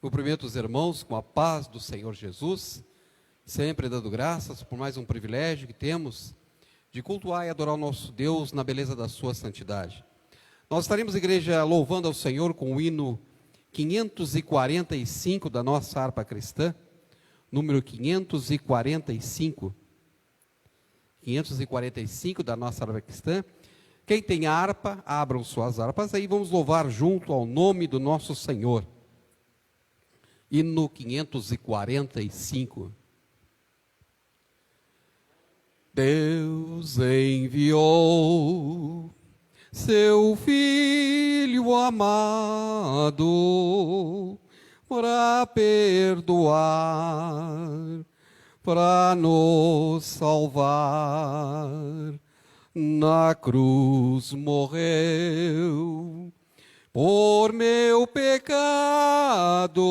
Cumprimento os irmãos com a paz do Senhor Jesus, sempre dando graças por mais um privilégio que temos de cultuar e adorar o nosso Deus na beleza da sua santidade. Nós estaremos, igreja, louvando ao Senhor com o hino 545 da nossa harpa cristã, número 545. 545 da nossa harpa cristã. Quem tem harpa, abram suas harpas, aí vamos louvar junto ao nome do nosso Senhor. Hino 545. Deus enviou seu Filho amado para perdoar, para nos salvar. Na cruz morreu por meu pecado,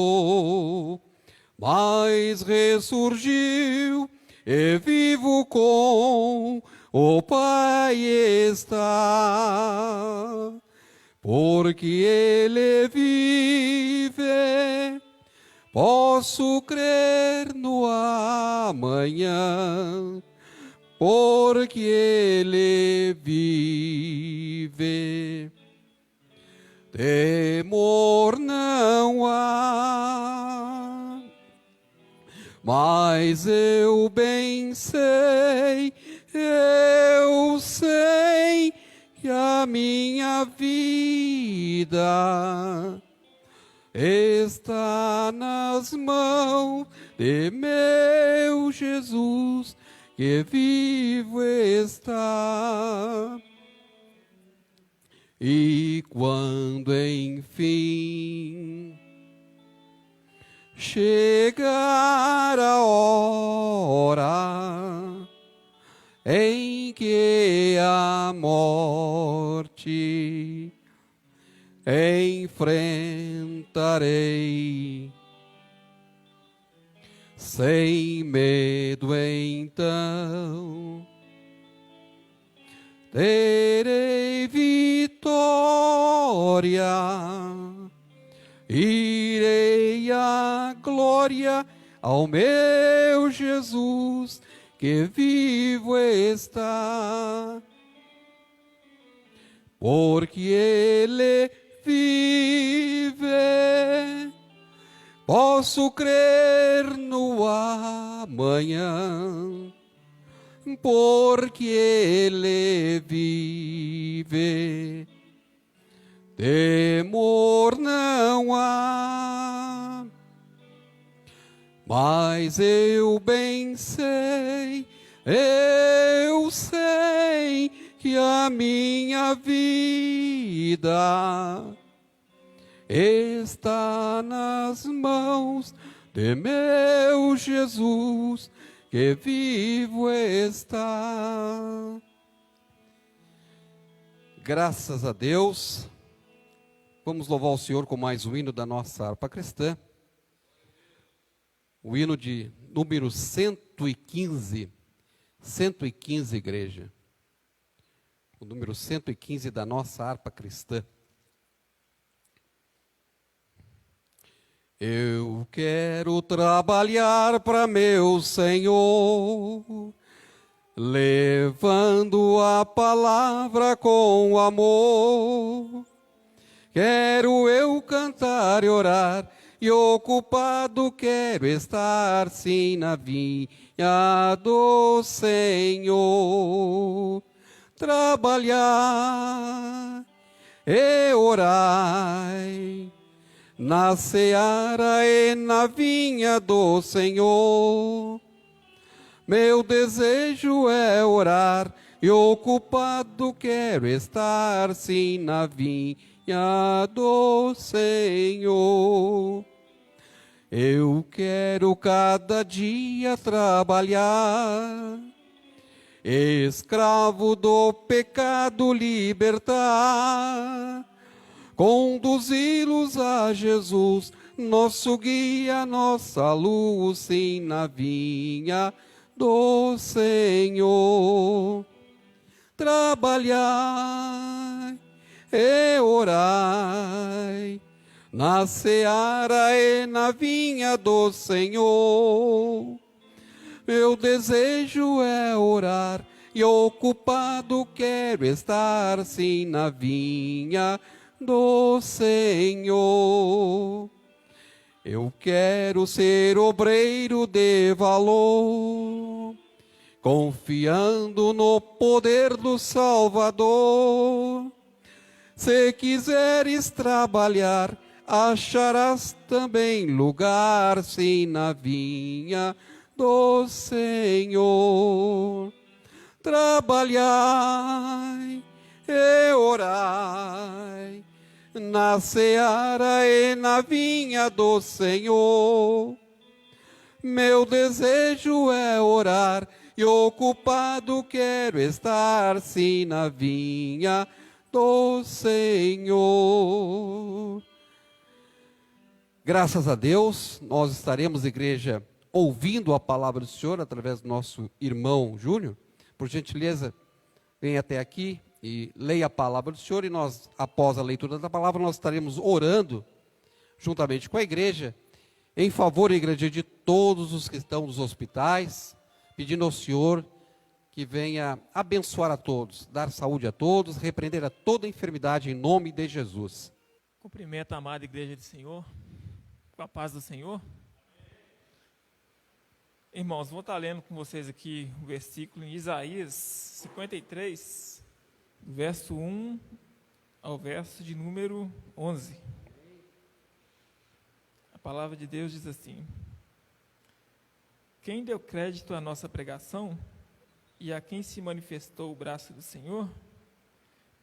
mas ressurgiu e vivo com o Pai está. Porque Ele vive, posso crer no amanhã, porque Ele vive. Temor não há, mas eu bem sei, que a minha vida está nas mãos de meu Jesus, que vivo está. E quando enfim chegar a hora em que a morte enfrentarei, sem medo então terei vitória, irei à glória ao meu Jesus, que vivo está. Porque Ele vive, posso crer no amanhã, porque Ele vive. Temor não há, mas eu bem sei, que a minha vida está nas mãos de meu Jesus, que vivo está. Graças a Deus, vamos louvar o Senhor com mais um hino da nossa harpa cristã, o hino de número 115, 115, igreja, o número 115 da nossa harpa cristã. Eu quero trabalhar para meu Senhor, levando a palavra com amor. Quero eu cantar e orar, e ocupado quero estar, sim, na vinha do Senhor. Trabalhar e orar na seara e na vinha do Senhor. Meu desejo é orar, e ocupado quero estar, sim, na vinha do Senhor. Eu quero cada dia trabalhar, escravo do pecado libertar, conduzi-los a Jesus, nosso guia, nossa luz, sim, na vinha do Senhor. Trabalhai e orai na seara e na vinha do Senhor. Meu desejo é orar e ocupado quero estar, sim, na vinha do Senhor. Eu quero ser obreiro de valor, confiando no poder do Salvador. Se quiseres trabalhar, acharás também lugar, sim, na vinha do Senhor. Trabalhai e orai na seara e na vinha do Senhor. Meu desejo é orar e ocupado quero estar, sim, na vinha do Senhor. Graças a Deus, nós estaremos, igreja, ouvindo a palavra do Senhor através do nosso irmão Júnior. Por gentileza, venha até aqui e leia a palavra do Senhor, e nós, após a leitura da palavra, nós estaremos orando, juntamente com a igreja, em favor, igreja, de todos os que estão nos hospitais, pedindo ao Senhor que venha abençoar a todos, dar saúde a todos, repreender a toda enfermidade em nome de Jesus. Cumprimento a amada igreja do Senhor, com a paz do Senhor. Irmãos, vou estar lendo com vocês aqui o versículo em Isaías 53, do verso 1 ao verso de número 11. A palavra de Deus diz assim: quem deu crédito à nossa pregação e a quem se manifestou o braço do Senhor?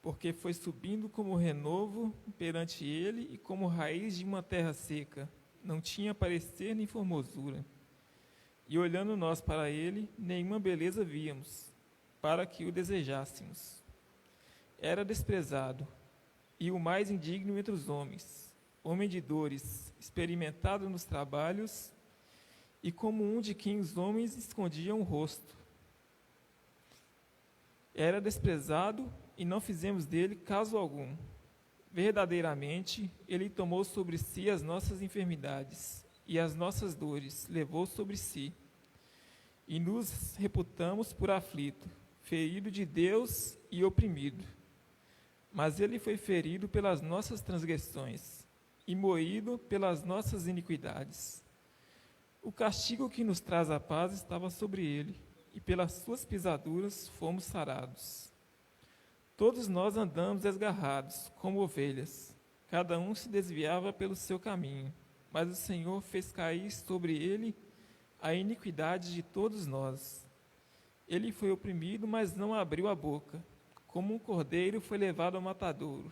Porque foi subindo como renovo perante ele e como raiz de uma terra seca, não tinha parecer nem formosura. E olhando nós para ele, nenhuma beleza víamos, para que o desejássemos. Era desprezado, e o mais indigno entre os homens, homem de dores, experimentado nos trabalhos, e como um de quem os homens escondiam o rosto. Era desprezado, e não fizemos dele caso algum. Verdadeiramente, ele tomou sobre si as nossas enfermidades, e as nossas dores levou sobre si. E nos reputamos por aflito, ferido de Deus e oprimido. Mas ele foi ferido pelas nossas transgressões e moído pelas nossas iniquidades. O castigo que nos traz a paz estava sobre ele, e pelas suas pisaduras fomos sarados. Todos nós andamos desgarrados, como ovelhas, cada um se desviava pelo seu caminho, mas o Senhor fez cair sobre ele a iniquidade de todos nós. Ele foi oprimido, mas não abriu a boca. Como um cordeiro foi levado ao matadouro,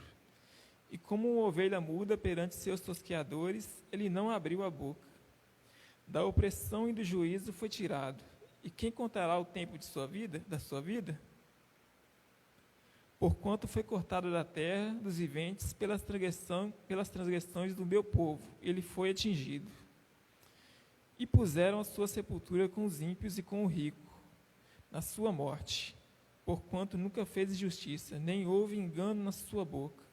e como uma ovelha muda perante seus tosqueadores, ele não abriu a boca. Da opressão e do juízo foi tirado. E quem contará o tempo de sua vida, da sua vida? Porquanto foi cortado da terra dos viventes pelas transgressões do meu povo, ele foi atingido. E puseram a sua sepultura com os ímpios e com o rico, na sua morte. Porquanto nunca fez justiça, nem houve engano na sua boca.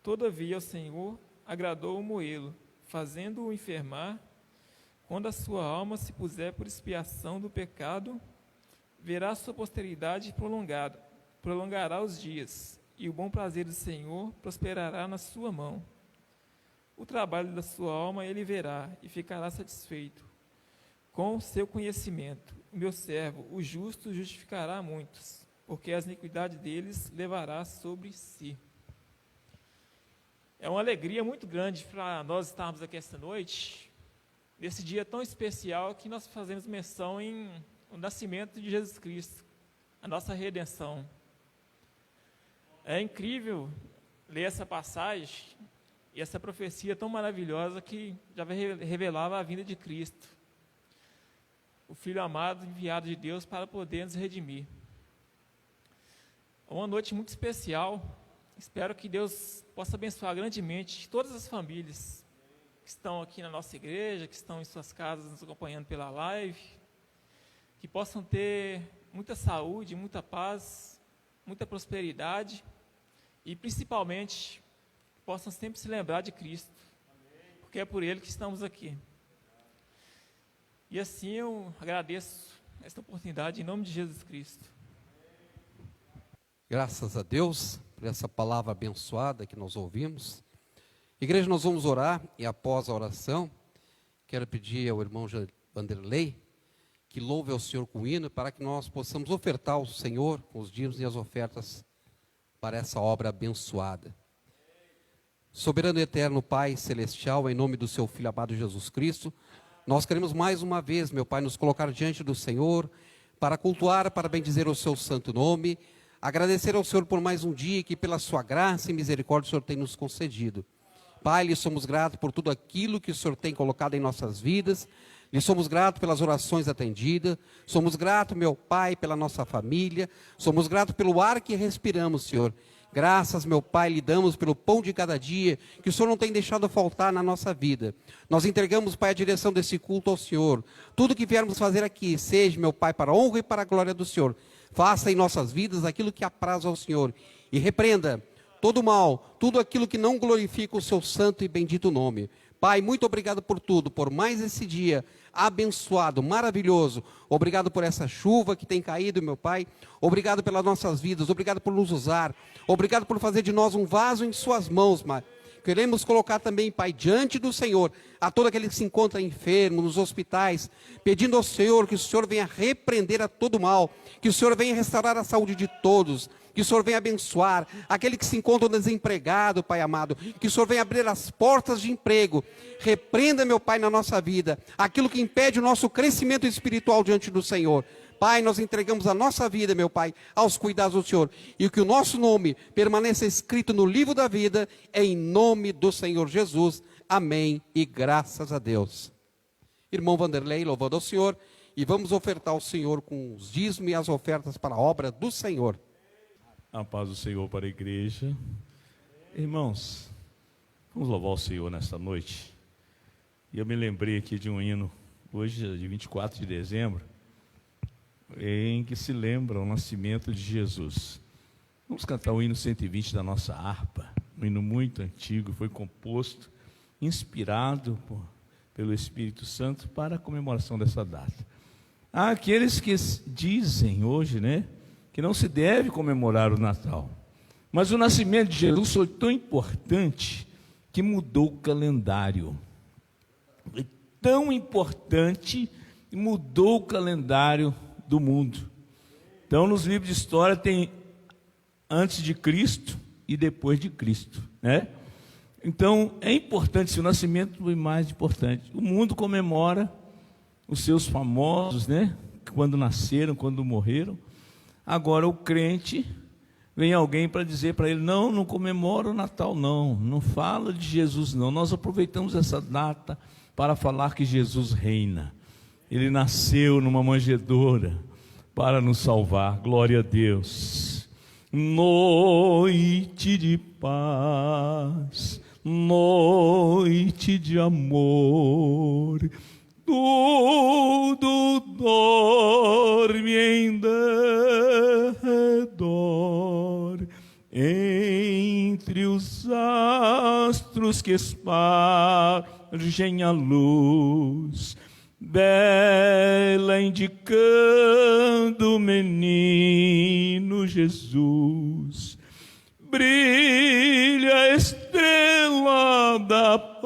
Todavia o Senhor agradou moê-lo, fazendo-o enfermar. Quando a sua alma se puser por expiação do pecado, verá sua posteridade prolongará os dias, e o bom prazer do Senhor prosperará na sua mão. O trabalho da sua alma ele verá, e ficará satisfeito. Com o seu conhecimento, o meu servo, o justo, justificará muitos, porque as iniquidades deles levará sobre si. É uma alegria muito grande para nós estarmos aqui esta noite, nesse dia tão especial que nós fazemos menção em o nascimento de Jesus Cristo, a nossa redenção. É incrível ler essa passagem e essa profecia tão maravilhosa que já revelava a vinda de Cristo, o Filho amado enviado de Deus para poder nos redimir. É uma noite muito especial. Espero que Deus possa abençoar grandemente todas as famílias que estão aqui na nossa igreja, que estão em suas casas nos acompanhando pela live, que possam ter muita saúde, muita paz, muita prosperidade e, principalmente, possam sempre se lembrar de Cristo, porque é por Ele que estamos aqui. E assim eu agradeço esta oportunidade em nome de Jesus Cristo. Graças a Deus por essa palavra abençoada que nós ouvimos. Igreja, nós vamos orar e após a oração, quero pedir ao irmão Vanderlei que louve ao Senhor com o hino para que nós possamos ofertar ao Senhor com os dízimos e as ofertas para essa obra abençoada. Soberano e eterno Pai Celestial, em nome do seu Filho amado Jesus Cristo, nós queremos mais uma vez, meu Pai, nos colocar diante do Senhor para cultuar, para bendizer o seu santo nome, agradecer ao Senhor por mais um dia que pela sua graça e misericórdia o Senhor tem nos concedido. Pai, lhe somos gratos por tudo aquilo que o Senhor tem colocado em nossas vidas, lhe somos gratos pelas orações atendidas, somos gratos, meu Pai, pela nossa família, somos gratos pelo ar que respiramos, Senhor. Graças, meu Pai, lhe damos pelo pão de cada dia, que o Senhor não tem deixado faltar na nossa vida. Nós entregamos, Pai, a direção desse culto ao Senhor. Tudo que viermos fazer aqui, seja, meu Pai, para a honra e para a glória do Senhor. Faça em nossas vidas aquilo que apraz ao Senhor. E repreenda todo mal, tudo aquilo que não glorifica o seu santo e bendito nome. Pai, muito obrigado por tudo, por mais esse dia abençoado, maravilhoso. Obrigado por essa chuva que tem caído, meu Pai. Obrigado pelas nossas vidas, obrigado por nos usar. Obrigado por fazer de nós um vaso em suas mãos, Pai. Queremos colocar também, Pai, diante do Senhor, a todo aquele que se encontra enfermo, nos hospitais, pedindo ao Senhor que o Senhor venha repreender a todo mal, que o Senhor venha restaurar a saúde de todos, que o Senhor venha abençoar aquele que se encontra desempregado, Pai amado, que o Senhor venha abrir as portas de emprego. Repreenda, meu Pai, na nossa vida, aquilo que impede o nosso crescimento espiritual diante do Senhor. Pai, nós entregamos a nossa vida, meu Pai, aos cuidados do Senhor, e que o nosso nome permaneça escrito no livro da vida, em nome do Senhor Jesus. Amém, e graças a Deus. Irmão Vanderlei, louvando ao Senhor, e vamos ofertar ao Senhor com os dízimos e as ofertas para a obra do Senhor. A paz do Senhor para a igreja. Irmãos, vamos louvar o Senhor nesta noite. E eu me lembrei aqui de um hino, hoje de 24 de dezembro, em que se lembra o nascimento de Jesus. Vamos cantar o hino 120 da nossa harpa, um hino muito antigo, foi composto, inspirado pelo Espírito Santo para a comemoração dessa data. Há aqueles que dizem hoje, que não se deve comemorar o Natal, mas o nascimento de Jesus foi tão importante que mudou o calendário. Foi tão importante que mudou o calendário do mundo. Então, nos livros de história tem antes de Cristo e depois de Cristo, Então, é importante, se o nascimento foi mais importante. O mundo comemora os seus famosos, quando nasceram, quando morreram. Agora, o crente, vem alguém para dizer para ele, não comemora o Natal, não fala de Jesus, não. Nós aproveitamos essa data para falar que Jesus reina. Ele nasceu numa manjedoura para nos salvar. Glória a Deus. Noite de paz, noite de amor, tudo dorme em derredor, entre os astros que espargem a luz, Bela indicando o menino Jesus, brilha a estrela da paz,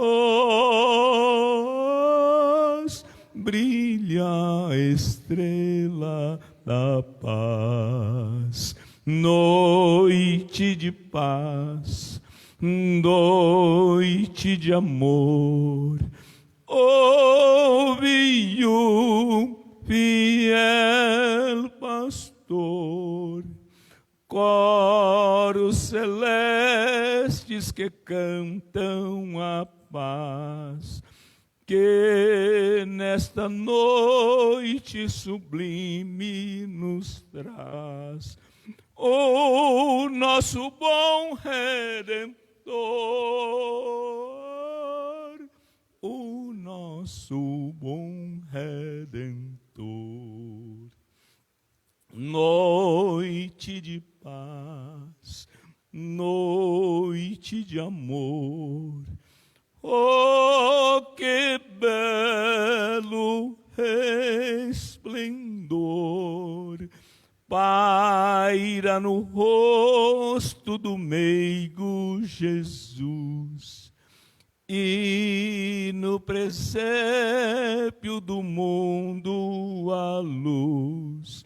brilha a estrela da paz, noite de paz, noite de amor. Ouve o fiel pastor, coros celestes que cantam a paz, que nesta noite sublime nos traz. O nosso bom Redentor, o nosso bom Redentor. Noite de paz, noite de amor, belo resplendor paira no rosto do meigo Jesus, e no presépio do mundo a luz,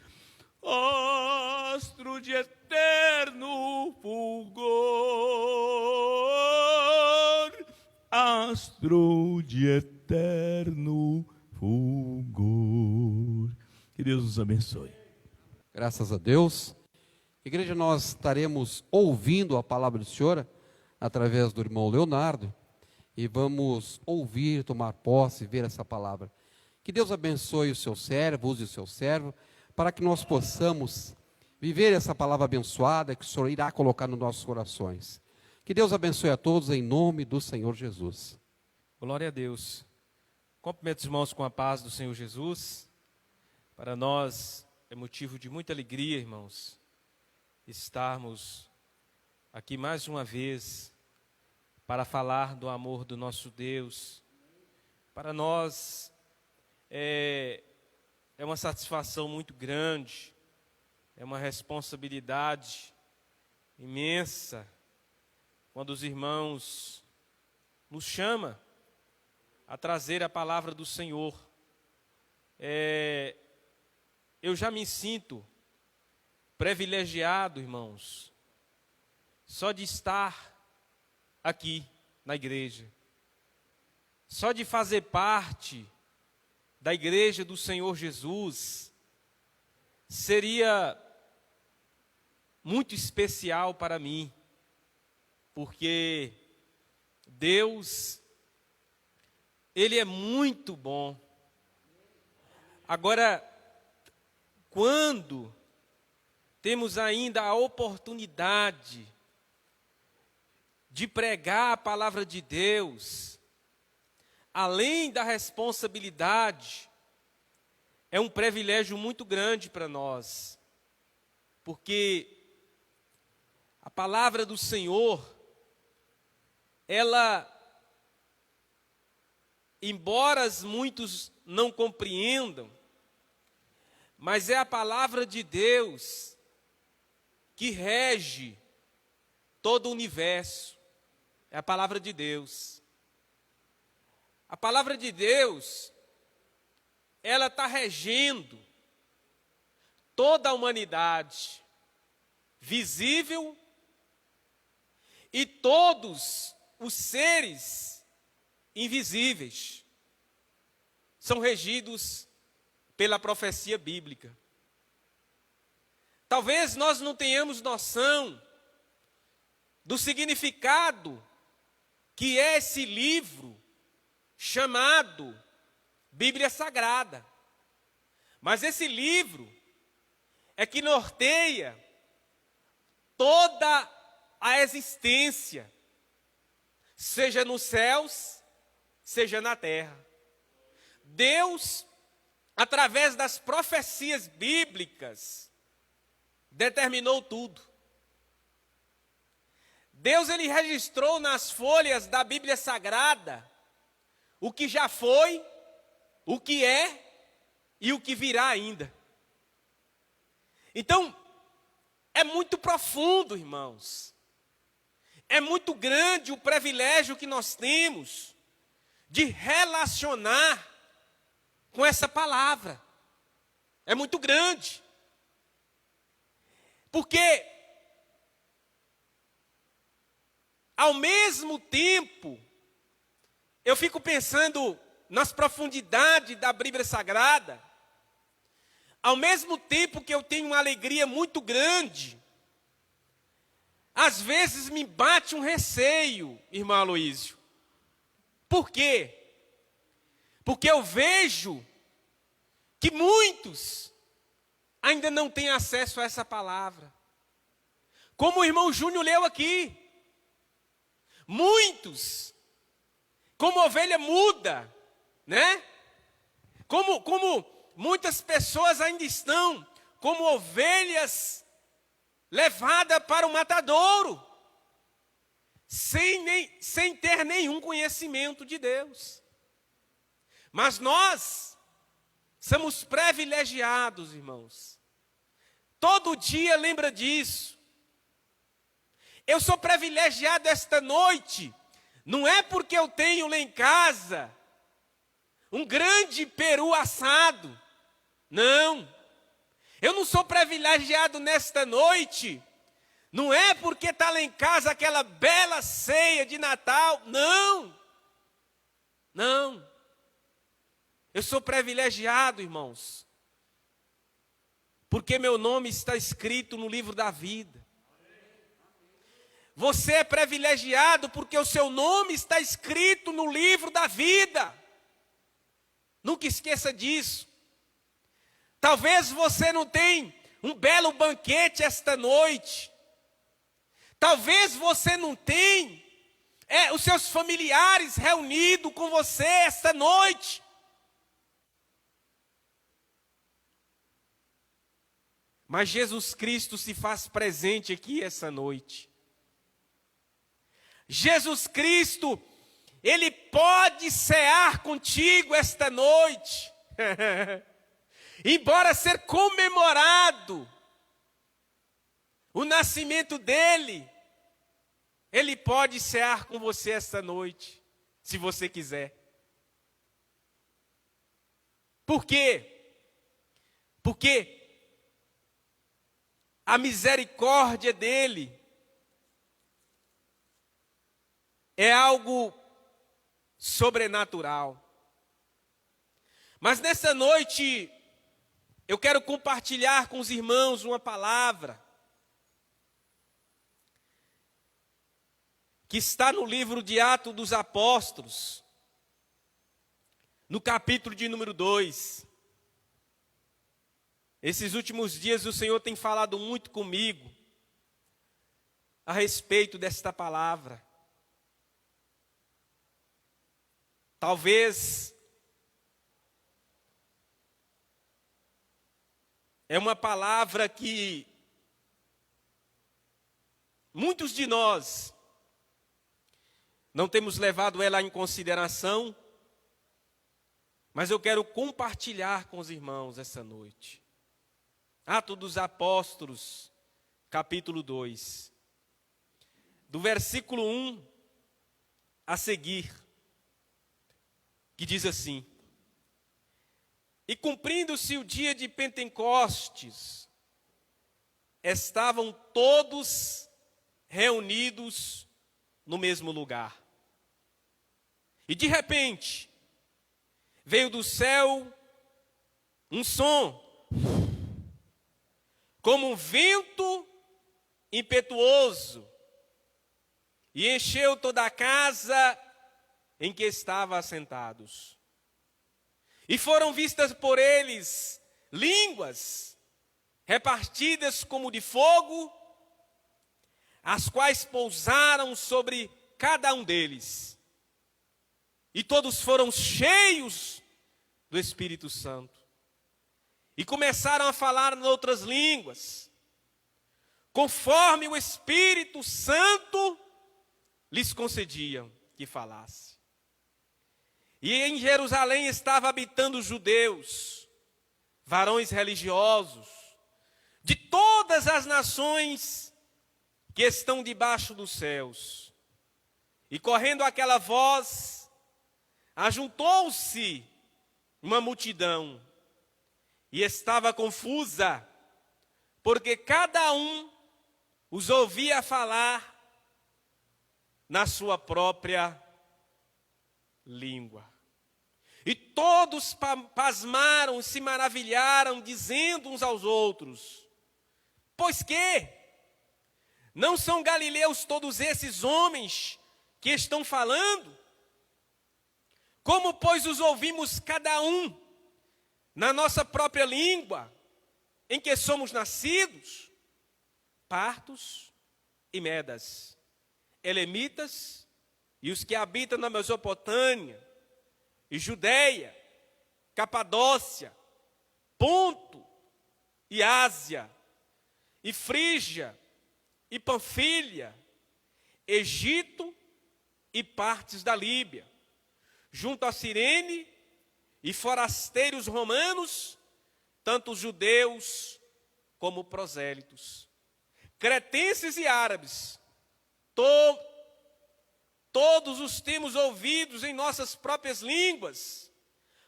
astro de eterno fulgor, astro de eterno fulgor. Que Deus nos abençoe. Graças a Deus. Igreja, nós estaremos ouvindo a palavra do Senhor através do irmão Leonardo e vamos ouvir, tomar posse, ver essa palavra. Que Deus abençoe o seu servo, use o seu servo, para que nós possamos viver essa palavra abençoada que o Senhor irá colocar nos nossos corações. Que Deus abençoe a todos em nome do Senhor Jesus. Glória a Deus. Cumprimento os irmãos com a paz do Senhor Jesus. Para nós é motivo de muita alegria, irmãos, estarmos aqui mais uma vez para falar do amor do nosso Deus. Para nós é uma satisfação muito grande, é uma responsabilidade imensa quando os irmãos nos chamam a trazer a palavra do Senhor. Eu já me sinto privilegiado, irmãos, só de estar aqui na igreja, só de fazer parte da igreja do Senhor Jesus, seria muito especial para mim, porque Deus, Ele é muito bom. Agora, quando temos ainda a oportunidade de pregar a palavra de Deus, além da responsabilidade, é um privilégio muito grande para nós, porque a palavra do Senhor, ela, embora muitos não compreendam, mas é a palavra de Deus que rege todo o universo. É a palavra de Deus. A palavra de Deus, ela está regendo toda a humanidade, visível, e todos os seres invisíveis são regidos pela profecia bíblica. Talvez nós não tenhamos noção do significado que é esse livro chamado Bíblia Sagrada. Mas esse livro é que norteia toda a existência, seja nos céus, seja na terra. Deus, através das profecias bíblicas, determinou tudo. Deus, ele registrou nas folhas da Bíblia Sagrada o que já foi, o que é e o que virá ainda. Então, é muito profundo, irmãos. É muito grande o privilégio que nós temos de relacionar com essa palavra. É muito grande. Porque, ao mesmo tempo, eu fico pensando nas profundidades da Bíblia Sagrada, ao mesmo tempo que eu tenho uma alegria muito grande, às vezes me bate um receio, irmão Aloísio. Por quê? Porque eu vejo que muitos ainda não têm acesso a essa palavra. Como o irmão Júnior leu aqui. Muitos, como ovelha muda, né? Como muitas pessoas ainda estão como ovelhas levadas para o matadouro, sem ter nenhum conhecimento de Deus. Mas nós somos privilegiados, irmãos. Todo dia lembra disso. Eu sou privilegiado esta noite. Não é porque eu tenho lá em casa um grande peru assado. Não. Eu não sou privilegiado nesta noite. Não é porque está lá em casa aquela bela ceia de Natal. Não. Não. Eu sou privilegiado, irmãos, porque meu nome está escrito no livro da vida. Você é privilegiado porque o seu nome está escrito no livro da vida. Nunca esqueça disso. Talvez você não tenha um belo banquete esta noite. Talvez você não tenha os seus familiares reunidos com você esta noite. Mas Jesus Cristo se faz presente aqui essa noite. Jesus Cristo, Ele pode cear contigo esta noite. Embora ser comemorado o nascimento dEle, Ele pode cear com você esta noite, se você quiser. Por quê? Porque a misericórdia dEle é algo sobrenatural. Mas nessa noite, eu quero compartilhar com os irmãos uma palavra que está no livro de Atos dos Apóstolos, no capítulo de número 2. Esses últimos dias o Senhor tem falado muito comigo a respeito desta palavra. Talvez é uma palavra que muitos de nós não temos levado ela em consideração, mas eu quero compartilhar com os irmãos essa noite. Atos dos Apóstolos, capítulo 2, do versículo 1 a seguir, que diz assim: E cumprindo-se o dia de Pentecostes, estavam todos reunidos no mesmo lugar. E de repente, veio do céu um som, como um vento impetuoso, e encheu toda a casa em que estavam assentados. E foram vistas por eles línguas repartidas como de fogo, as quais pousaram sobre cada um deles. E todos foram cheios do Espírito Santo. E começaram a falar em outras línguas, conforme o Espírito Santo lhes concediam que falasse. E em Jerusalém estavam habitando judeus, varões religiosos, de todas as nações que estão debaixo dos céus. E correndo aquela voz, ajuntou-se uma multidão, e estava confusa, porque cada um os ouvia falar na sua própria língua. E todos pasmaram e se maravilharam, dizendo uns aos outros: Pois que? Não são galileus todos esses homens que estão falando? Como, pois, os ouvimos cada um na nossa própria língua, em que somos nascidos? Partos e medas, elemitas e os que habitam na Mesopotâmia, e Judeia, Capadócia, Ponto e Ásia, e Frígia, e Panfilha, Egito e partes da Líbia, junto a Cirene e forasteiros romanos, tanto judeus como prosélitos, cretenses e árabes, todos os temos ouvidos em nossas próprias línguas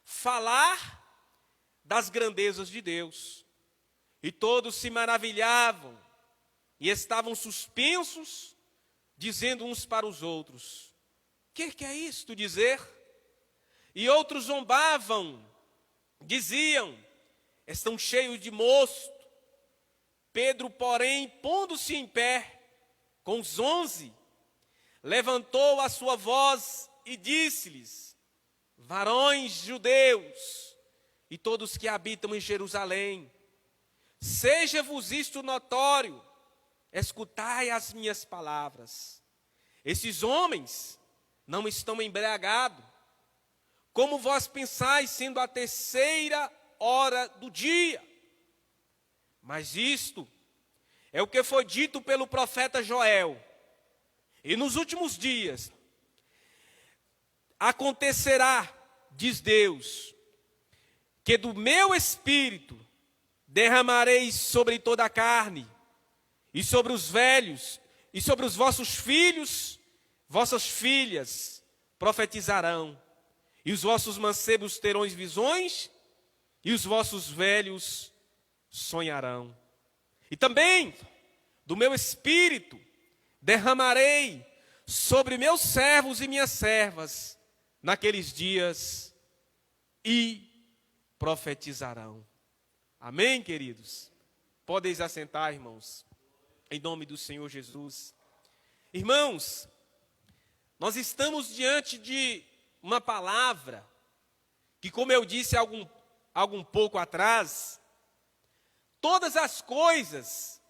falar das grandezas de Deus. E todos se maravilhavam e estavam suspensos, dizendo uns para os outros: que é isto dizer? E outros zombavam, diziam: estão cheios de mosto. Pedro, porém, pondo-se em pé com os 11, levantou a sua voz e disse-lhes: varões judeus e todos que habitam em Jerusalém, seja-vos isto notório, escutai as minhas palavras. Esses homens não estão embriagados, como vós pensais, sendo a 3ª hora do dia. Mas isto é o que foi dito pelo profeta Joel. E nos últimos dias acontecerá, diz Deus, que do meu espírito derramarei sobre toda a carne, e sobre os velhos, e sobre os vossos filhos, vossas filhas profetizarão, e os vossos mancebos terão visões, e os vossos velhos sonharão. E também do meu espírito derramarei sobre meus servos e minhas servas naqueles dias, e profetizarão. Amém, queridos? Podeis assentar, irmãos, em nome do Senhor Jesus. Irmãos, nós estamos diante de uma palavra que, como eu disse algum pouco atrás, todas as coisas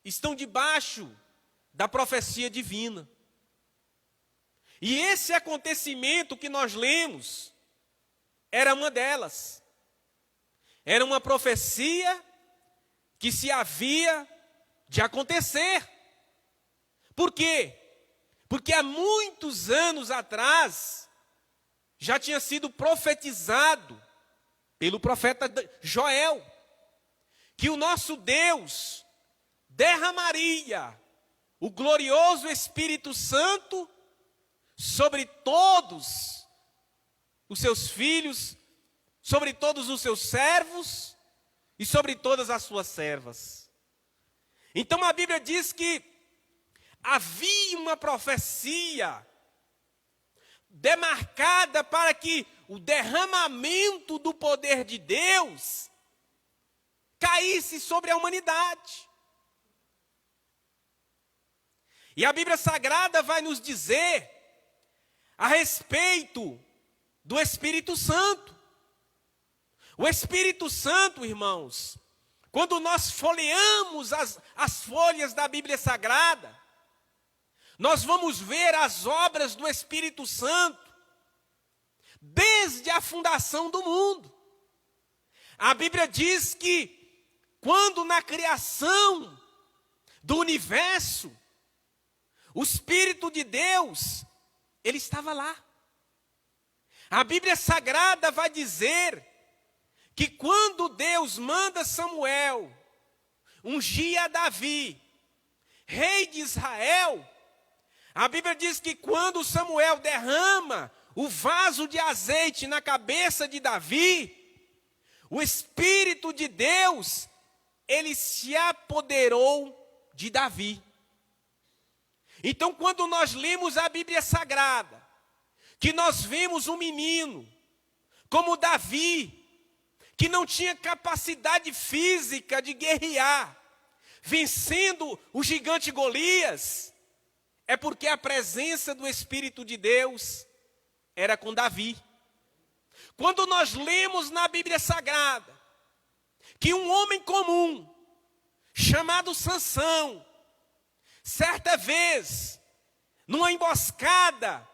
estão debaixo da profecia divina. E esse acontecimento que nós lemos era uma delas. Era uma profecia que se havia de acontecer. Por quê? Porque há muitos anos atrás já tinha sido profetizado pelo profeta Joel que o nosso Deus derramaria o glorioso Espírito Santo sobre todos os seus filhos, sobre todos os seus servos e sobre todas as suas servas. Então a Bíblia diz que havia uma profecia demarcada para que o derramamento do poder de Deus caísse sobre a humanidade. E a Bíblia Sagrada vai nos dizer a respeito do Espírito Santo. O Espírito Santo, irmãos, quando nós folheamos as folhas da Bíblia Sagrada, nós vamos ver as obras do Espírito Santo desde a fundação do mundo. A Bíblia diz que quando na criação do universo, o Espírito de Deus, ele estava lá. A Bíblia Sagrada vai dizer que quando Deus manda Samuel ungir a Davi, rei de Israel, a Bíblia diz que quando Samuel derrama o vaso de azeite na cabeça de Davi, o Espírito de Deus, ele se apoderou de Davi. Então, quando nós lemos a Bíblia Sagrada, que nós vimos um menino como Davi, que não tinha capacidade física de guerrear, vencendo o gigante Golias, é porque a presença do Espírito de Deus era com Davi. Quando nós lemos na Bíblia Sagrada que um homem comum, chamado Sansão, certa vez, numa emboscada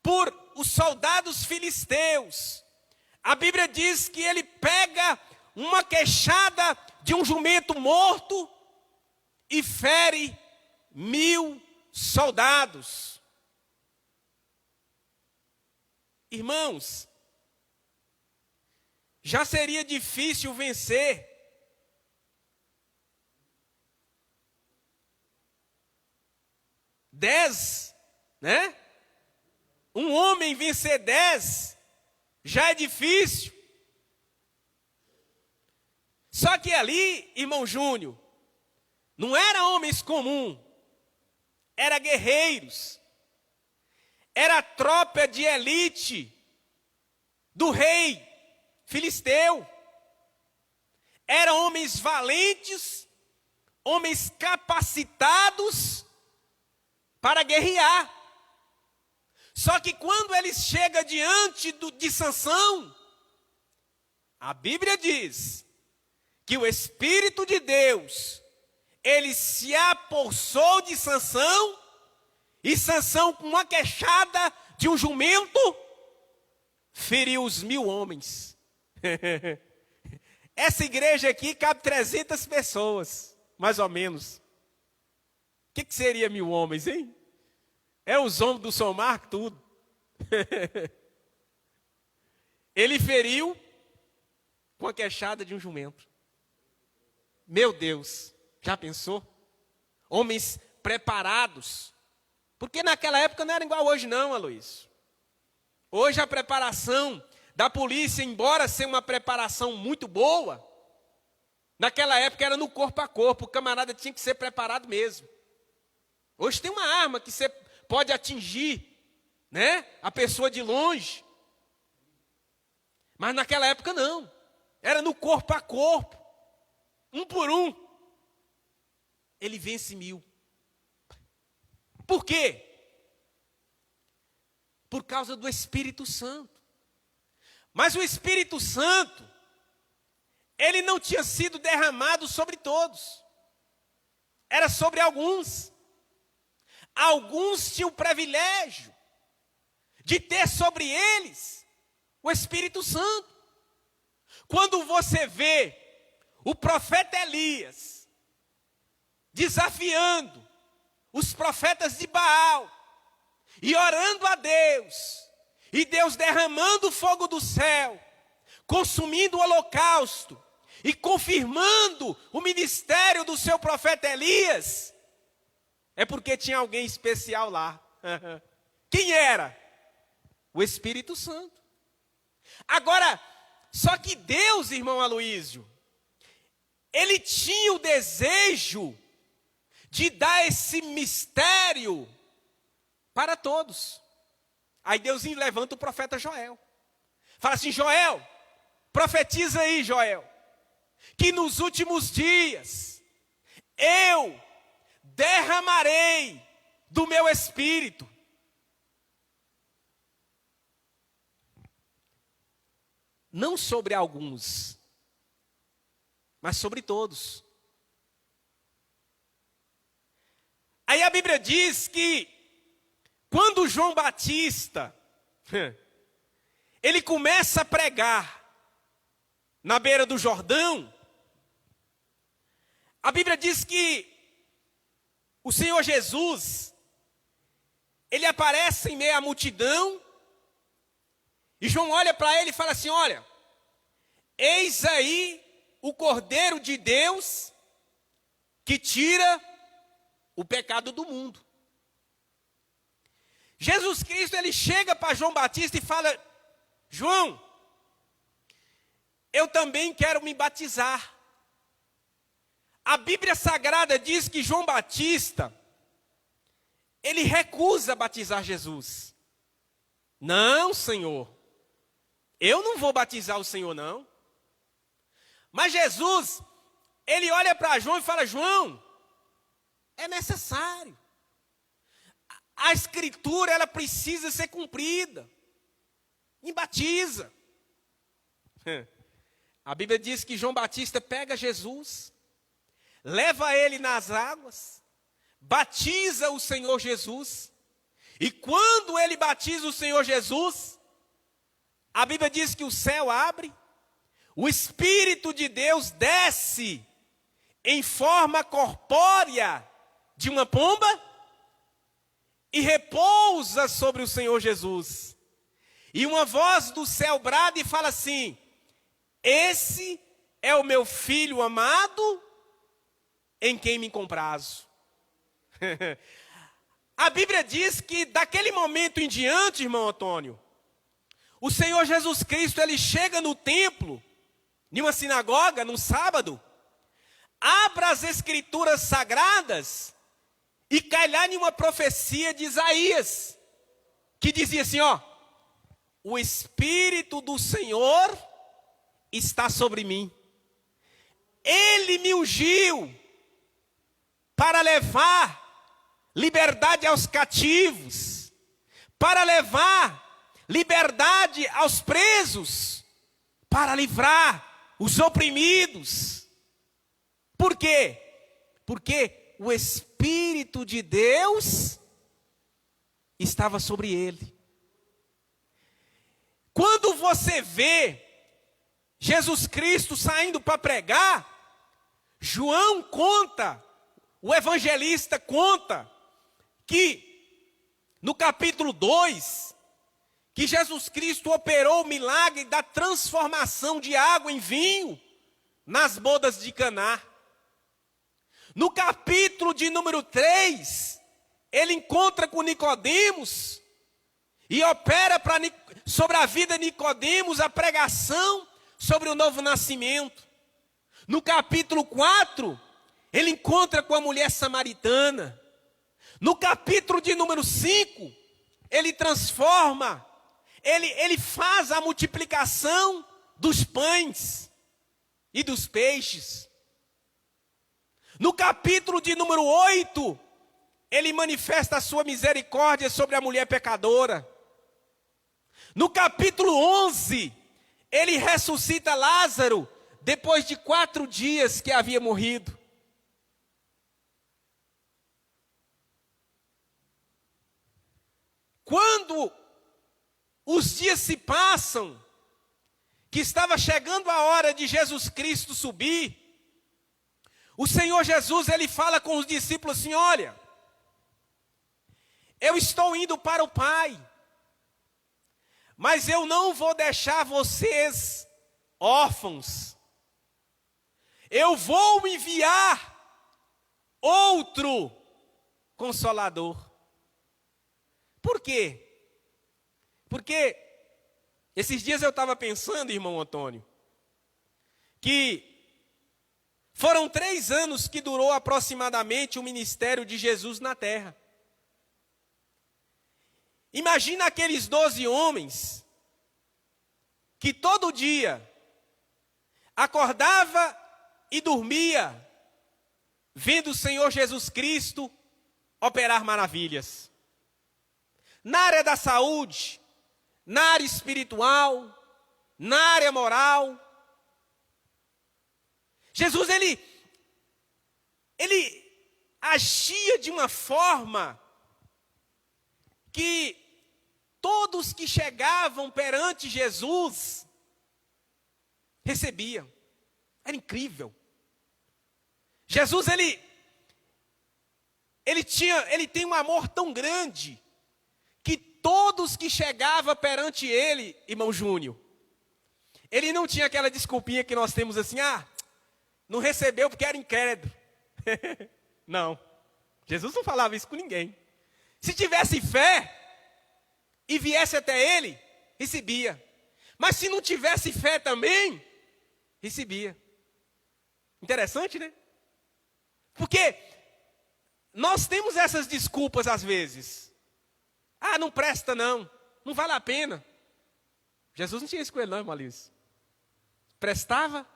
por os soldados filisteus, a Bíblia diz que ele pega uma queixada de um jumento morto e fere 1000 soldados. Irmãos, já seria difícil vencer. Dez, né? Um homem vencer 10 já é difícil. Só que ali, irmão Júnior, não era homens comuns, era guerreiros, era a tropa de elite do rei filisteu. Eram homens valentes, homens capacitados para guerrear. Só que quando ele chega diante de Sansão, a Bíblia diz que o Espírito de Deus, ele se apossou de Sansão, e Sansão, com uma queixada de um jumento, feriu os 1000 homens. Essa igreja aqui cabe 300 pessoas, mais ou menos. O que seria 1000 homens, hein? É os homens do São Marco, tudo. Ele feriu com a queixada de um jumento. Meu Deus, já pensou? Homens preparados. Porque naquela época não era igual hoje não, Aloysio. Hoje a preparação da polícia, embora seja uma preparação muito boa, naquela época era no corpo a corpo, o camarada tinha que ser preparado mesmo. Hoje tem uma arma que você pode atingir, né, a pessoa de longe. Mas naquela época não. Era no corpo a corpo. Um por um. Ele vence 1000. Por quê? Por causa do Espírito Santo. Mas o Espírito Santo, ele não tinha sido derramado sobre todos. Era sobre alguns. Alguns tinham o privilégio de ter sobre eles o Espírito Santo. Quando você vê o profeta Elias desafiando os profetas de Baal e orando a Deus, e Deus derramando o fogo do céu, consumindo o holocausto e confirmando o ministério do seu profeta Elias, é porque tinha alguém especial lá. Quem era? O Espírito Santo. Agora, só que Deus, irmão Aloysio, ele tinha o desejo de dar esse mistério para todos. Aí Deus levanta o profeta Joel. Fala assim: Joel, profetiza aí, Joel, que nos últimos dias eu derramarei do meu espírito. Não sobre alguns, mas sobre todos. Aí a Bíblia diz que quando João Batista ele começa a pregar na beira do Jordão, a Bíblia diz que o Senhor Jesus, ele aparece em meio à multidão, e João olha para ele e fala assim: olha, eis aí o Cordeiro de Deus que tira o pecado do mundo. Jesus Cristo, ele chega para João Batista e fala: João, eu também quero me batizar. A Bíblia Sagrada diz que João Batista, ele recusa batizar Jesus. Não, Senhor, eu não vou batizar o Senhor, não. Mas Jesus, ele olha para João e fala: João, é necessário. A Escritura, ela precisa ser cumprida. Me batiza. A Bíblia diz que João Batista pega Jesus, leva ele nas águas, batiza o Senhor Jesus. E quando ele batiza o Senhor Jesus, a Bíblia diz que o céu abre, o Espírito de Deus desce em forma corpórea de uma pomba e repousa sobre o Senhor Jesus. E uma voz do céu brada e fala assim: esse é o meu filho amado, em quem me comprazo. A Bíblia diz que daquele momento em diante, irmão Antônio, o Senhor Jesus Cristo, ele chega no templo, em uma sinagoga, no sábado, abre as escrituras sagradas e cai lá em uma profecia de Isaías, que dizia assim, ó: o Espírito do Senhor está sobre mim. Ele me ungiu para levar liberdade aos cativos, para levar liberdade aos presos, para livrar os oprimidos. Por quê? Porque o Espírito de Deus estava sobre ele. Quando você vê Jesus Cristo saindo para pregar, João conta, o evangelista conta, que no capítulo 2, que Jesus Cristo operou o milagre da transformação de água em vinho nas bodas de Caná. No capítulo de número 3, ele encontra com Nicodemos e opera sobre a vida de Nicodemos a pregação sobre o novo nascimento. No capítulo 4, ele encontra com a mulher samaritana. No capítulo de número 5, ele transforma, ele faz a multiplicação dos pães e dos peixes. No capítulo de número 8, ele manifesta a sua misericórdia sobre a mulher pecadora. No capítulo 11, ele ressuscita Lázaro depois de 4 dias que havia morrido. Quando os dias se passam, que estava chegando a hora de Jesus Cristo subir, o Senhor Jesus, ele fala com os discípulos assim: olha, eu estou indo para o Pai, mas eu não vou deixar vocês órfãos. Eu vou enviar outro Consolador. Por quê? Porque esses dias eu estava pensando, irmão Antônio, que foram 3 anos que durou aproximadamente o ministério de Jesus na terra. Imagina aqueles 12 homens que todo dia acordava e dormia vendo o Senhor Jesus Cristo operar maravilhas. Na área da saúde, na área espiritual, na área moral. Jesus, ele agia de uma forma que todos que chegavam perante Jesus recebiam. Era incrível. Jesus, ele tem um amor tão grande que todos que chegavam perante ele, irmão Júnior, ele não tinha aquela desculpinha que nós temos assim: não recebeu porque era incrédulo. Não, Jesus não falava isso com ninguém. Se tivesse fé e viesse até ele, recebia. Mas se não tivesse fé também, recebia. Interessante, né? Porque nós temos essas desculpas às vezes. Não presta não vale a pena. Jesus não tinha isso com ele não, irmão Alice. Prestava,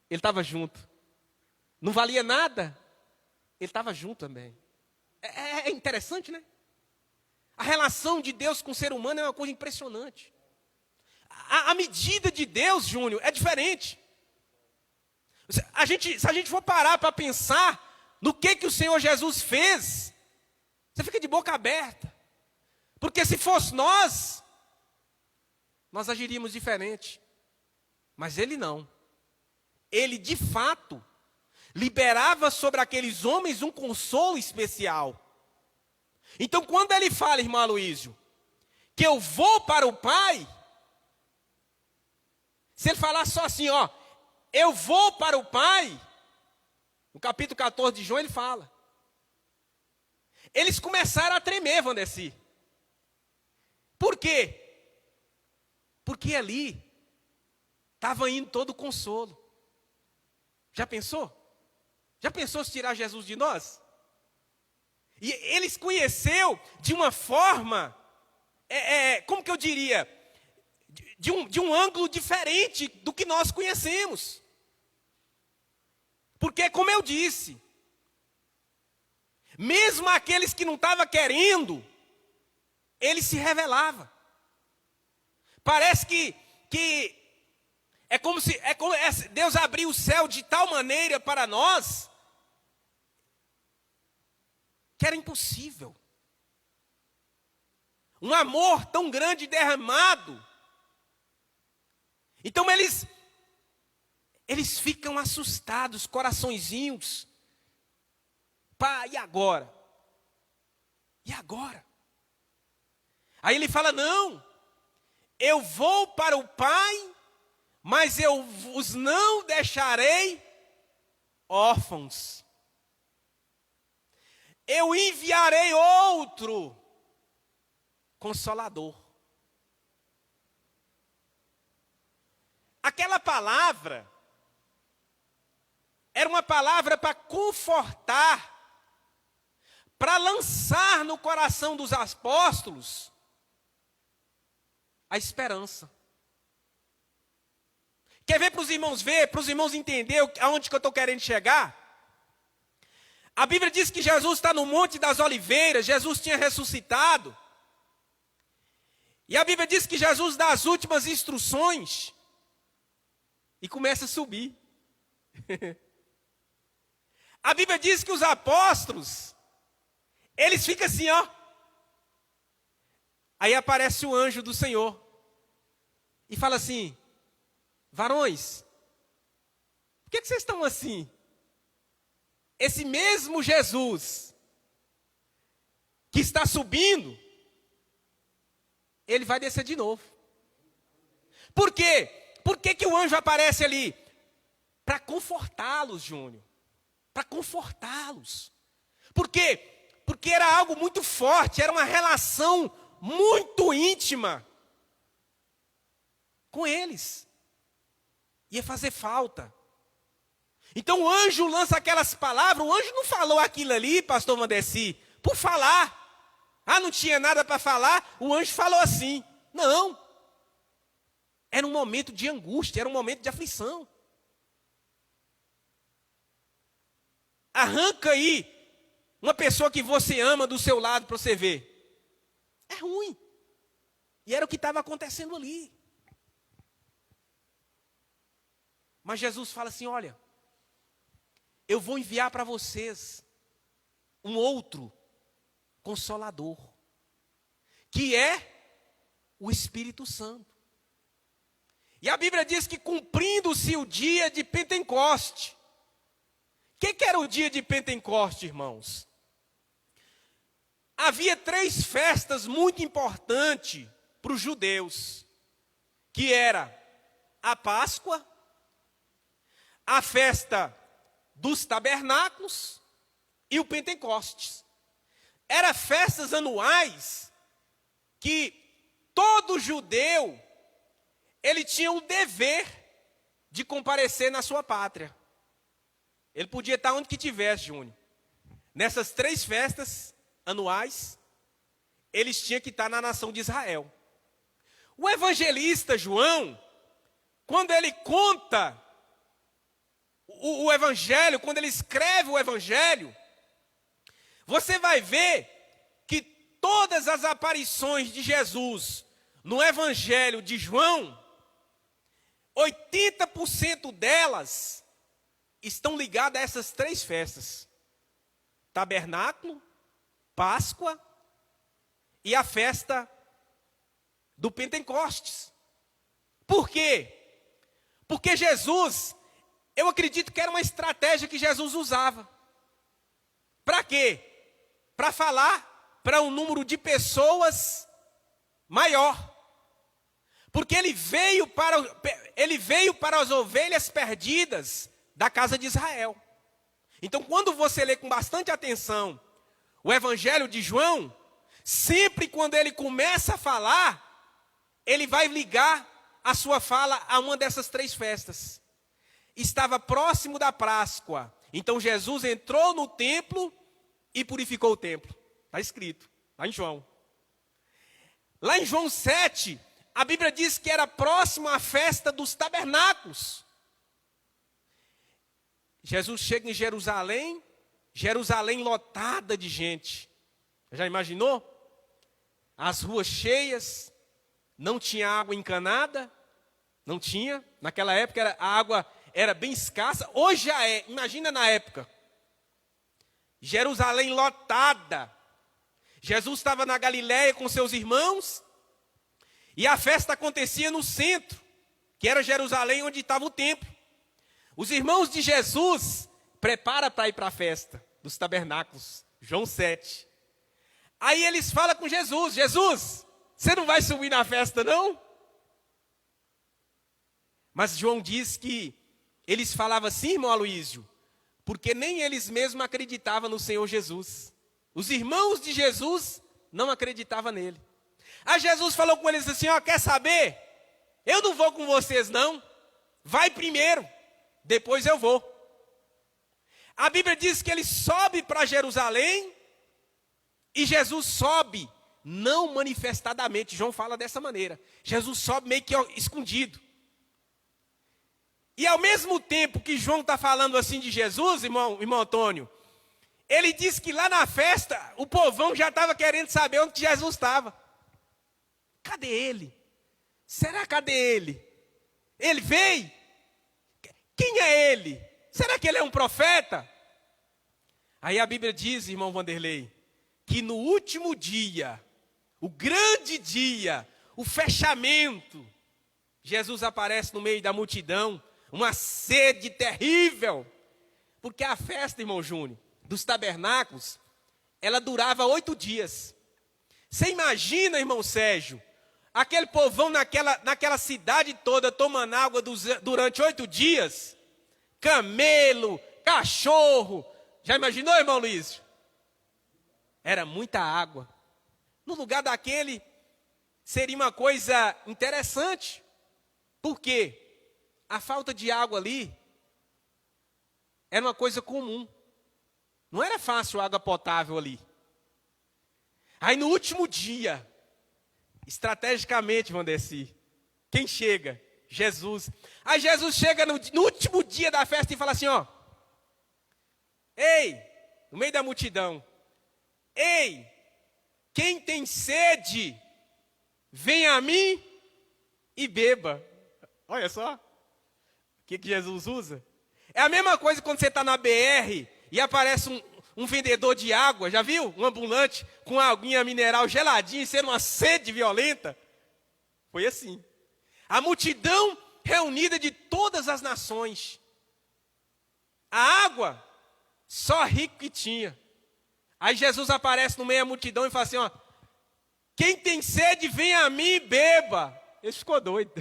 ele estava junto. Não valia nada, ele estava junto também. É interessante, né? A relação de Deus com o ser humano é uma coisa impressionante. A medida de Deus, Júnior, é diferente. Se a gente for parar para pensar no que o Senhor Jesus fez, você fica de boca aberta. Porque se fosse nós agiríamos diferente. Mas ele não. Ele, de fato, liberava sobre aqueles homens um consolo especial. Então, quando ele fala, irmão Aloísio, que eu vou para o Pai, Se ele falasse só assim, ó, eu vou para o Pai, no capítulo 14 de João ele fala. Eles começaram a tremer, Vandeci. Por quê? Porque ali estava indo todo o consolo. Já pensou? Já pensou se tirar Jesus de nós? E eles conheceu de uma forma, como que eu diria? De um ângulo diferente do que nós conhecemos. Porque, como eu disse, mesmo aqueles que não estavam querendo, ele se revelava. Parece que é como se Deus abriu o céu de tal maneira para nós que era impossível. Um amor tão grande derramado. Então eles ficam assustados, coraçõezinhos. Pá, e agora? E agora? Aí ele fala, não, eu vou para o Pai, mas eu vos não deixarei órfãos. Eu enviarei outro Consolador. Aquela palavra era uma palavra para confortar, para lançar no coração dos apóstolos a esperança. Quer ver para os irmãos ver, para os irmãos entender aonde que eu estou querendo chegar? A Bíblia diz que Jesus está no Monte das Oliveiras, Jesus tinha ressuscitado. E a Bíblia diz que Jesus dá as últimas instruções e começa a subir. A Bíblia diz que os apóstolos, eles ficam assim, ó. Aí aparece o anjo do Senhor e fala assim, varões, por que vocês estão assim? Esse mesmo Jesus que está subindo, ele vai descer de novo. Por quê? Por que o anjo aparece ali? Para confortá-los, Júnior. Para confortá-los. Por quê? Porque era algo muito forte, era uma relação muito íntima com eles. Ia fazer falta. Então o anjo lança aquelas palavras, o anjo não falou aquilo ali, pastor Vandeci, por falar. Ah, não tinha nada para falar, o anjo falou assim. Não. Era um momento de angústia, era um momento de aflição. Arranca aí uma pessoa que você ama do seu lado para você ver. É ruim. E era o que estava acontecendo ali. Mas Jesus fala assim, olha, eu vou enviar para vocês um outro Consolador, que é o Espírito Santo. E a Bíblia diz que cumprindo-se o dia de Pentecoste. O que era o dia de Pentecoste, irmãos? Havia 3 festas muito importantes para os judeus, que era a Páscoa, a festa dos tabernáculos e o Pentecostes. Eram festas anuais que todo judeu, ele tinha o dever de comparecer na sua pátria. Ele podia estar onde que tivesse, Júnior. Nessas 3 festas anuais, eles tinham que estar na nação de Israel. O evangelista João, quando ele conta o evangelho, quando ele escreve o evangelho, você vai ver que todas as aparições de Jesus no evangelho de João, 80% delas estão ligadas a essas 3 festas. Tabernáculo, Páscoa e a festa do Pentecostes. Por quê? Porque Jesus, eu acredito que era uma estratégia que Jesus usava. Para quê? Para falar para um número de pessoas maior. Porque ele ele veio para as ovelhas perdidas da casa de Israel. Então, quando você lê com bastante atenção o Evangelho de João, sempre quando ele começa a falar, ele vai ligar a sua fala a uma dessas três festas. Estava próximo da Páscoa, então Jesus entrou no templo e purificou o templo. Está escrito, lá em João. Lá em João 7, a Bíblia diz que era próximo à festa dos tabernáculos. Jesus chega em Jerusalém, Jerusalém lotada de gente. Já imaginou? As ruas cheias, não tinha água encanada, não tinha. Naquela época a água era bem escassa, hoje já é, imagina na época. Jerusalém lotada. Jesus estava na Galiléia com seus irmãos, e a festa acontecia no centro, que era Jerusalém, onde estava o templo. Os irmãos de Jesus preparam para ir para a festa dos tabernáculos, João 7. Aí eles falam com Jesus: Jesus, você não vai subir na festa não? Mas João diz que eles falavam assim, irmão Aloísio, porque nem eles mesmos acreditavam no Senhor Jesus. Os irmãos de Jesus não acreditavam nele. Aí Jesus falou com eles assim: ó, quer saber? Eu não vou com vocês não, vai primeiro, depois eu vou. A Bíblia diz que ele sobe para Jerusalém, e Jesus sobe não manifestadamente. João fala dessa maneira. Jesus sobe meio que escondido. E ao mesmo tempo que João está falando assim de Jesus, irmão Antônio, ele diz que lá na festa, o povão já estava querendo saber onde Jesus estava. Cadê ele? Será cadê ele? Ele veio? Quem é ele? Será que ele é um profeta? Aí a Bíblia diz, irmão Vanderlei, que no último dia, o grande dia, o fechamento, Jesus aparece no meio da multidão, uma sede terrível, porque a festa, irmão Júnior, dos tabernáculos, ela durava 8 dias. Você imagina, irmão Sérgio, aquele povão naquela cidade toda tomando água durante 8 dias? Camelo, cachorro. Já imaginou, irmão Luiz? Era muita água. No lugar daquele, seria uma coisa interessante. Por quê? A falta de água ali era uma coisa comum. Não era fácil água potável ali. Aí no último dia, estrategicamente, Vandeci, quem chega? Jesus. Aí Jesus chega no último dia da festa e fala assim, ó: ei, no meio da multidão, ei, quem tem sede, venha a mim e beba. Olha só, o que Jesus usa? É a mesma coisa quando você está na BR e aparece um vendedor de água, já viu? Um ambulante com uma aguinha mineral geladinha, sendo uma sede violenta. Foi assim. A multidão reunida de todas as nações. A água, só rico que tinha. Aí Jesus aparece no meio da multidão e fala assim, ó: quem tem sede, vem a mim e beba. Ele ficou doido.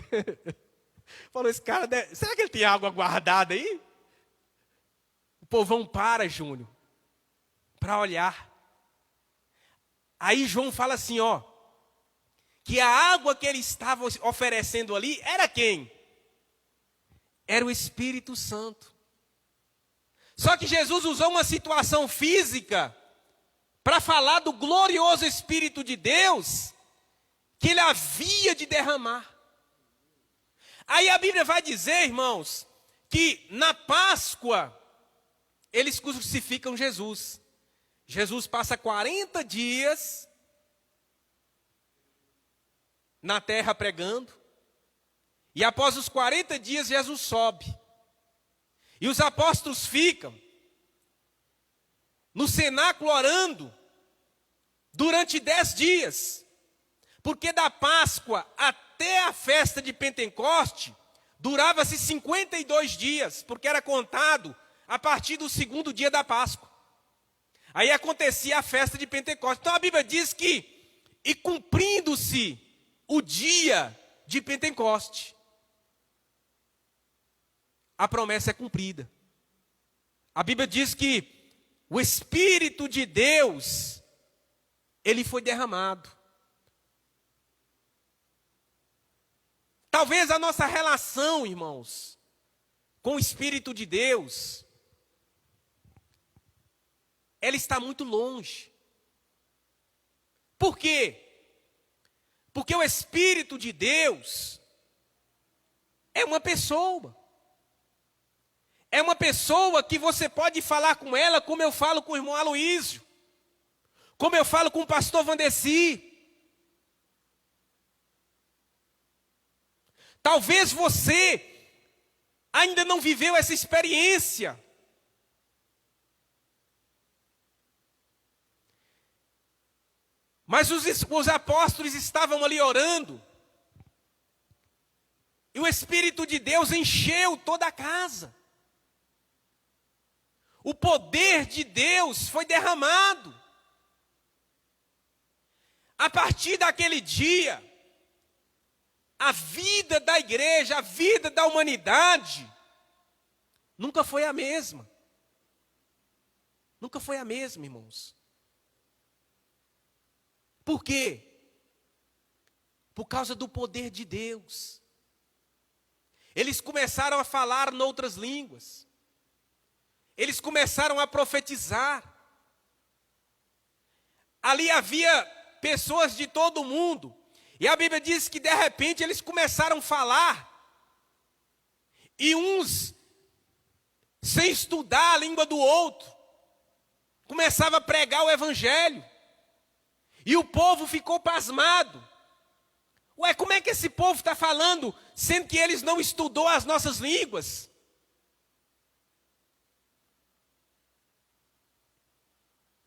Falou, esse cara, será que ele tem água guardada aí? O povão para, Júnior, para olhar. Aí João fala assim, ó, que a água que ele estava oferecendo ali era quem? Era o Espírito Santo. Só que Jesus usou uma situação física para falar do glorioso Espírito de Deus que ele havia de derramar. Aí a Bíblia vai dizer, irmãos, que na Páscoa eles crucificam Jesus. Jesus passa 40 dias na terra pregando, e após os 40 dias Jesus sobe. E os apóstolos ficam no cenáculo orando durante 10 dias, porque da Páscoa até a festa de Pentecoste durava-se 52 dias, porque era contado a partir do segundo dia da Páscoa. Aí acontecia a festa de Pentecostes. Então a Bíblia diz que, e cumprindo-se o dia de Pentecoste, a promessa é cumprida. A Bíblia diz que o Espírito de Deus, ele foi derramado. Talvez a nossa relação, irmãos, com o Espírito de Deus, ela está muito longe. Por quê? Porque o Espírito de Deus é uma pessoa. É uma pessoa que você pode falar com ela como eu falo com o irmão Aloísio, como eu falo com o pastor Vandeci. Talvez você ainda não viveu essa experiência. Mas os apóstolos estavam ali orando. E o Espírito de Deus encheu toda a casa. O poder de Deus foi derramado. A partir daquele dia, a vida da igreja, a vida da humanidade, nunca foi a mesma. Nunca foi a mesma, irmãos. Por quê? Por causa do poder de Deus. Eles começaram a falar noutras línguas. Eles começaram a profetizar. Ali havia pessoas de todo mundo. E a Bíblia diz que de repente eles começaram a falar. E uns, sem estudar a língua do outro, começavam a pregar o evangelho. E o povo ficou pasmado. Ué, como é que esse povo está falando, sendo que eles não estudou as nossas línguas?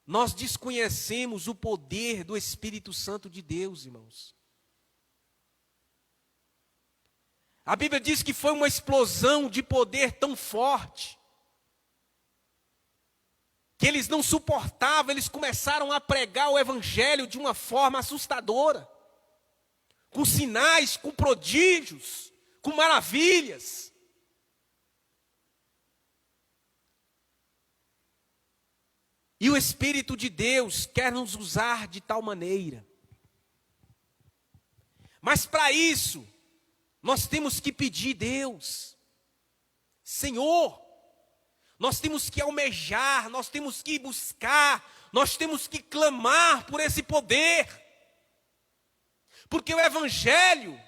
Nós desconhecemos o poder do Espírito Santo de Deus, irmãos. A Bíblia diz que foi uma explosão de poder tão forte, que eles não suportavam, eles começaram a pregar o evangelho de uma forma assustadora, com sinais, com prodígios, com maravilhas. E o Espírito de Deus quer nos usar de tal maneira. Mas para isso, nós temos que pedir a Deus, Senhor, nós temos que almejar, nós temos que buscar, nós temos que clamar por esse poder. Porque o Evangelho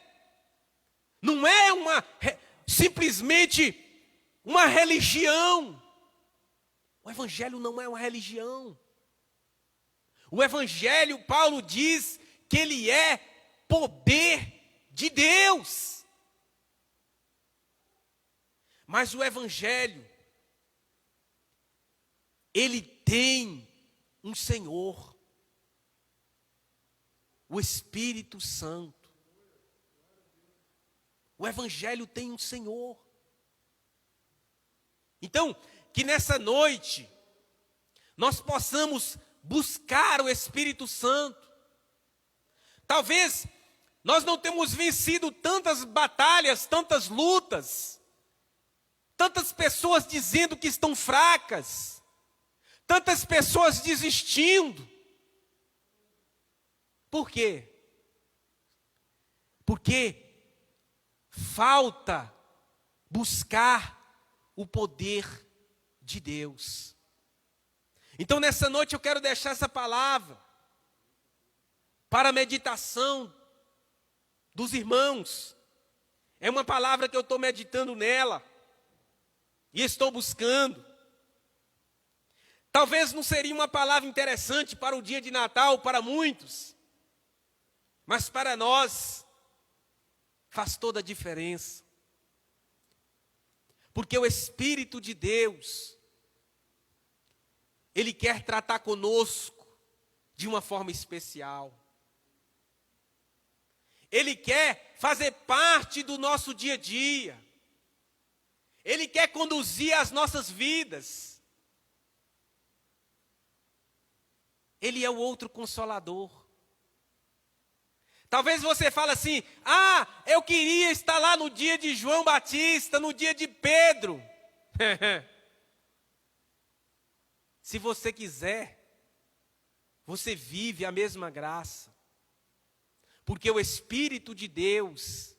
não é simplesmente uma religião. O Evangelho não é uma religião. O Evangelho, Paulo diz que ele é poder de Deus. Mas o Evangelho, ele tem um Senhor, o Espírito Santo. O Evangelho tem um Senhor. Então, que nessa noite, nós possamos buscar o Espírito Santo. Talvez nós não temos vencido tantas batalhas, tantas lutas, tantas pessoas dizendo que estão fracas, tantas pessoas desistindo. Por quê? Porque falta buscar o poder de Deus. Então nessa noite eu quero deixar essa palavra para a meditação dos irmãos. É uma palavra que eu estou meditando nela e estou buscando. Talvez não seria uma palavra interessante para o dia de Natal, para muitos, mas para nós faz toda a diferença. Porque o Espírito de Deus, ele quer tratar conosco de uma forma especial. Ele quer fazer parte do nosso dia a dia. Ele quer conduzir as nossas vidas. Ele é o outro consolador. Talvez você fale assim: eu queria estar lá no dia de João Batista, no dia de Pedro. Se você quiser, você vive a mesma graça. Porque o Espírito de Deus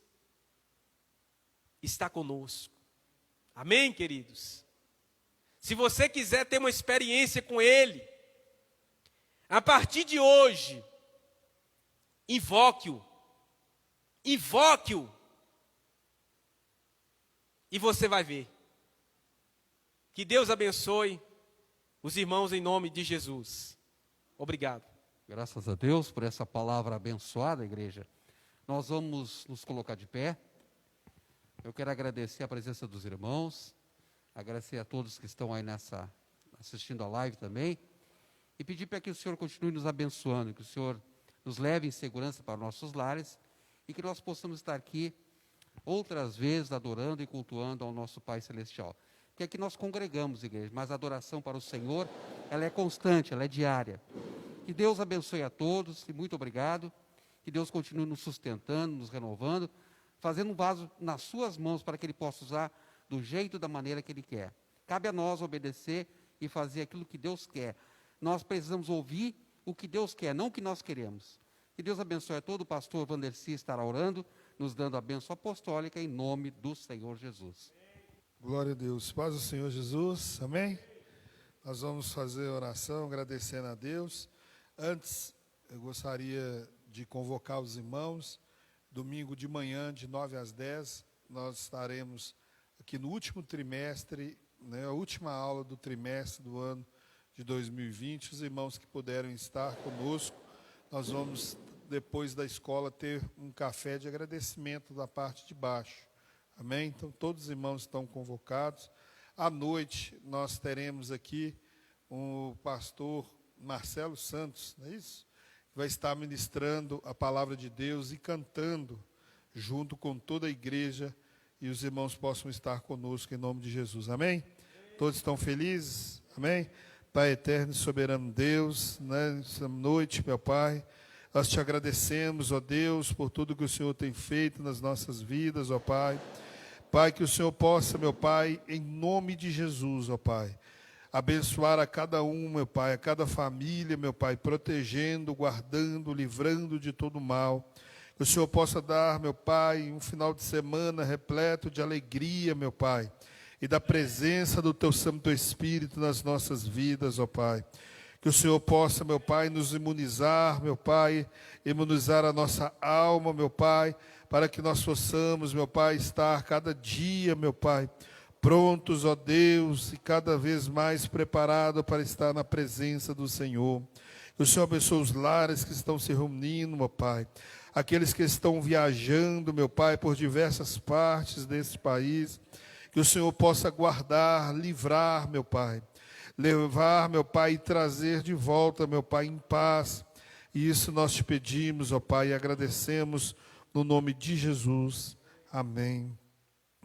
está conosco. Amém, queridos? Se você quiser ter uma experiência com Ele, a partir de hoje, invoque-o. Invoque-o. E você vai ver. Que Deus abençoe os irmãos em nome de Jesus. Obrigado. Graças a Deus por essa palavra abençoada, igreja. Nós vamos nos colocar de pé. Eu quero agradecer a presença dos irmãos, agradecer a todos que estão aí assistindo a live também, e pedir para que o Senhor continue nos abençoando, que o Senhor nos leve em segurança para nossos lares, e que nós possamos estar aqui outras vezes adorando e cultuando ao nosso Pai Celestial. Porque aqui nós congregamos, igreja, mas a adoração para o Senhor, ela é constante, ela é diária. Que Deus abençoe a todos, e muito obrigado. Que Deus continue nos sustentando, nos renovando, fazendo um vaso nas suas mãos para que Ele possa usar do jeito e da maneira que Ele quer. Cabe a nós obedecer e fazer aquilo que Deus quer. Nós precisamos ouvir o que Deus quer, não o que nós queremos. Que Deus abençoe a todo. O pastor Vandercy estará orando, nos dando a bênção apostólica em nome do Senhor Jesus. Glória a Deus. Paz do Senhor Jesus. Amém? Nós vamos fazer a oração agradecendo a Deus. Antes, eu gostaria de convocar os irmãos. Domingo de manhã, de 9 às 10, nós estaremos aqui no último trimestre, a última aula do trimestre do ano de 2020. Os irmãos que puderam estar conosco, nós vamos, depois da escola, ter um café de agradecimento da parte de baixo. Amém? Então, todos os irmãos estão convocados. À noite, nós teremos aqui o pastor Marcelo Santos, não é isso? Vai estar ministrando a palavra de Deus e cantando junto com toda a igreja, e os irmãos possam estar conosco em nome de Jesus. Amém? Todos estão felizes? Amém? Pai eterno e soberano Deus, nessa noite, meu Pai, nós te agradecemos, ó Deus, por tudo que o Senhor tem feito nas nossas vidas, ó Pai. Pai, que o Senhor possa, meu Pai, em nome de Jesus, ó Pai, abençoar a cada um, meu Pai, a cada família, meu Pai, protegendo, guardando, livrando de todo mal. Que o Senhor possa dar, meu Pai, um final de semana repleto de alegria, meu Pai, e da presença do Teu Santo Espírito nas nossas vidas, ó Pai. Que o Senhor possa, meu Pai, nos imunizar, meu Pai, imunizar a nossa alma, meu Pai, para que nós possamos, meu Pai, estar cada dia, meu Pai, prontos, ó Deus, e cada vez mais preparados para estar na presença do Senhor. Que o Senhor abençoe os lares que estão se reunindo, meu Pai. Aqueles que estão viajando, meu Pai, por diversas partes desse país. Que o Senhor possa guardar, livrar, meu Pai. Levar, meu Pai, e trazer de volta, meu Pai, em paz. E isso nós te pedimos, ó Pai, e agradecemos no nome de Jesus. Amém.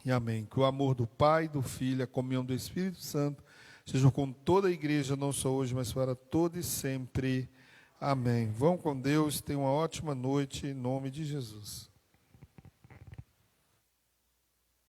E amém. Que o amor do Pai, do Filho, a comunhão do Espírito Santo sejam com toda a igreja, não só hoje, mas para todo e sempre. Amém. Vão com Deus, tenham uma ótima noite, em nome de Jesus.